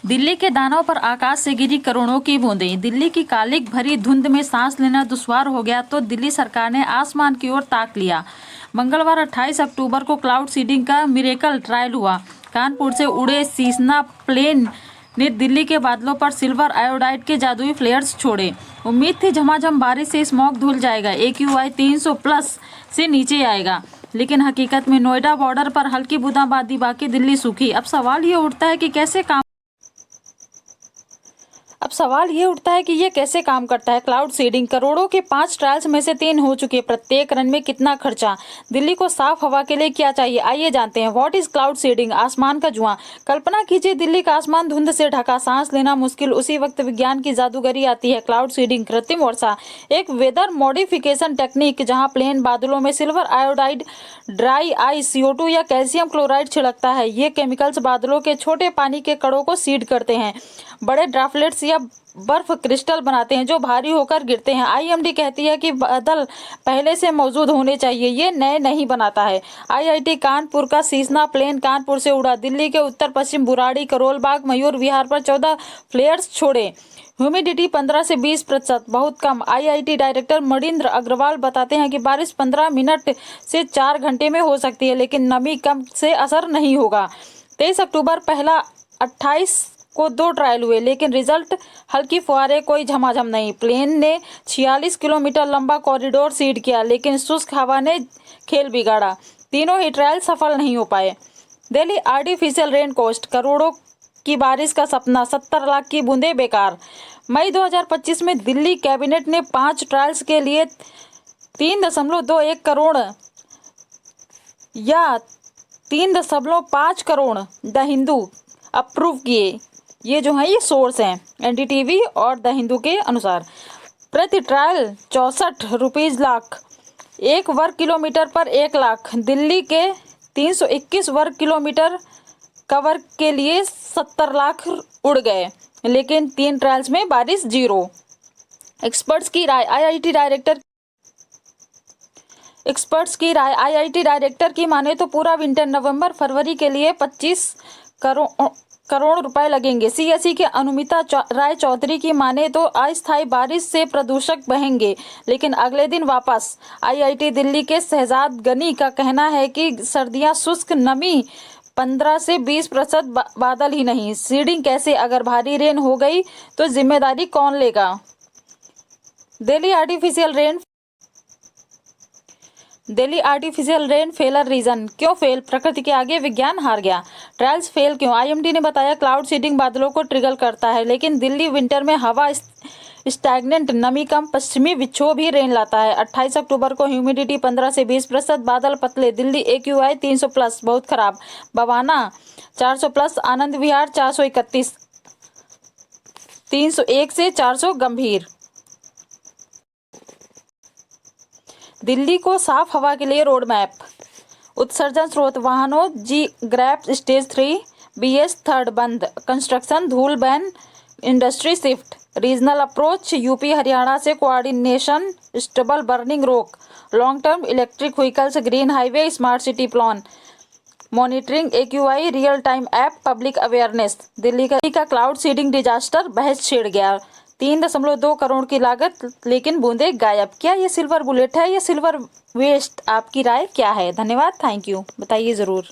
दिल्ली के दानव पर आकाश से गिरी करोड़ों की बूंदें। दिल्ली की कालिक भरी धुंध में सांस लेना दुश्वार हो गया तो दिल्ली सरकार ने आसमान की ओर ताक लिया। मंगलवार 28 अक्टूबर को क्लाउड सीडिंग का मिरेकल ट्रायल हुआ। कानपुर से उड़े सीसना प्लेन ने दिल्ली के बादलों पर सिल्वर आयोडाइड के जादुई फ्लेयर्स छोड़े। उम्मीद थी झमाझम बारिश से स्मॉग धुल जाएगा, AQI 300 प्लस से नीचे आएगा, लेकिन हकीकत में नोएडा बॉर्डर पर हल्की बूंदाबांदी, बाकी दिल्ली सूखी। अब सवाल ये उठता है कि ये कैसे काम करता है क्लाउड सीडिंग। करोड़ों के 5 ट्रायल्स में से 3 हो चुके। प्रत्येक रन में कितना खर्चा, दिल्ली को साफ हवा के लिए क्या चाहिए, आइए जानते हैं। What is cloud seeding? आसमान का जुआ। कल्पना कीजिए दिल्ली का आसमान धुंध से ढका, सांस लेना मुश्किल। उसी वक्त विज्ञान की जादूगरी आती है। क्लाउड सीडिंग, कृत्रिम वर्षा, एक वेदर मॉडिफिकेशन टेक्निक जहाँ प्लेन बादलों में silver iodide, dry ice, CO2 या कैल्शियम क्लोराइड छिड़कता है। ये केमिकल्स बादलों के छोटे पानी के कणों को सीड करते हैं, बड़े ड्रॉपलेट्स या बर्फ क्रिस्टल बनाते हैं जो भारी होकर गिरते हैं। IMD कहती है कि बादल पहले से मौजूद होने चाहिए, ये नए नहीं बनाता है। IIT कानपुर का सीसना प्लेन कानपुर से उड़ा, दिल्ली के उत्तर पश्चिम बुराड़ी, करोल बाग, मयूर विहार पर 14 फ्लेयर्स छोड़े। ह्यूमिडिटी 15 से 20%, बहुत कम। IIT डायरेक्टर मणिंद्र अग्रवाल बताते हैं कि बारिश 15 मिनट से 4 घंटे में हो सकती है, लेकिन नमी कम से असर नहीं होगा। 23 अक्टूबर पहला 28 को 2 ट्रायल हुए, लेकिन रिजल्ट हल्की फुहारे, कोई झमाझम नहीं। प्लेन ने 46 किलोमीटर लंबा कॉरिडोर सीड किया, लेकिन शुष्क हवा ने खेल बिगाड़ा। तीनों ही ट्रायल सफल नहीं हो पाए। दिल्ली आर्टिफिशियल रेन कोस्ट, करोड़ों की बारिश का सपना, 70 लाख की बूंदें बेकार। मई 2025 में दिल्ली कैबिनेट ने 5 ट्रायल्स के लिए 3.21 करोड़ या 3.5 करोड़ द हिंदू अप्रूव किए। ये जो है ये सोर्स हैं NDTV और द हिंदू के अनुसार। प्रति ट्रायल 64 रुपीज लाख, 1 वर्ग किलोमीटर पर 1 लाख। दिल्ली के 321 वर्ग किलोमीटर कवर के लिए 70 लाख उड़ गए, लेकिन 3 ट्रायल्स में बारिश 0। एक्सपर्ट्स की राय IIT डायरेक्टर की माने तो पूरा विंटर नवंबर फरवरी के लिए 25 करोड़ रुपए लगेंगे। CSE के अनुमिता राय चौधरी की माने तो अस्थायी बारिश से प्रदूषक बहेंगे, लेकिन अगले दिन वापस। IIT दिल्ली के शहजाद गनी का कहना है कि सर्दियां शुष्क, नमी 15 से 20%, बादल ही नहीं। सीडिंग कैसे? अगर भारी रेन हो गई तो जिम्मेदारी कौन लेगा? Delhi artificial rain failure reason, क्यों फेल? प्रकृति के आगे विज्ञान हार गया। ट्रायल्स फेल क्यों? IMD ने बताया क्लाउड सीडिंग बादलों को ट्रिगर करता है, लेकिन दिल्ली विंटर में हवा स्टैग्नेंट, नमी कम, पश्चिमी विक्षोभ ही रेन लाता है। 28 अक्टूबर को ह्यूमिडिटी 15 से 20%, बादल पतले। दिल्ली AQI 300 प्लस, बहुत खराब। बवाना 400 प्लस, आनंद विहार 431, 301 से 400 गंभीर। दिल्ली को साफ हवा के लिए रोड मैप। उत्सर्जन स्रोत वाहनों, G ग्रैप स्टेज 3, BS 3 बंद। कंस्ट्रक्शन, धूल ban, industry shift. Regional approach, UP Haryana से कोऑर्डिनेशन, स्टबल बर्निंग रोक। Long term, electric vehicles, green highway, smart city plan. Monitoring, AQI real time app, public awareness. Delhi का cloud seeding disaster, बहस छिड़ गया। 3.2 करोड़ की लागत, लेकिन बूंदे गायब। क्या ये सिल्वर बुलेट है या सिल्वर वेस्ट? आपकी राय क्या है? धन्यवाद, थैंक यू, बताइए ज़रूर।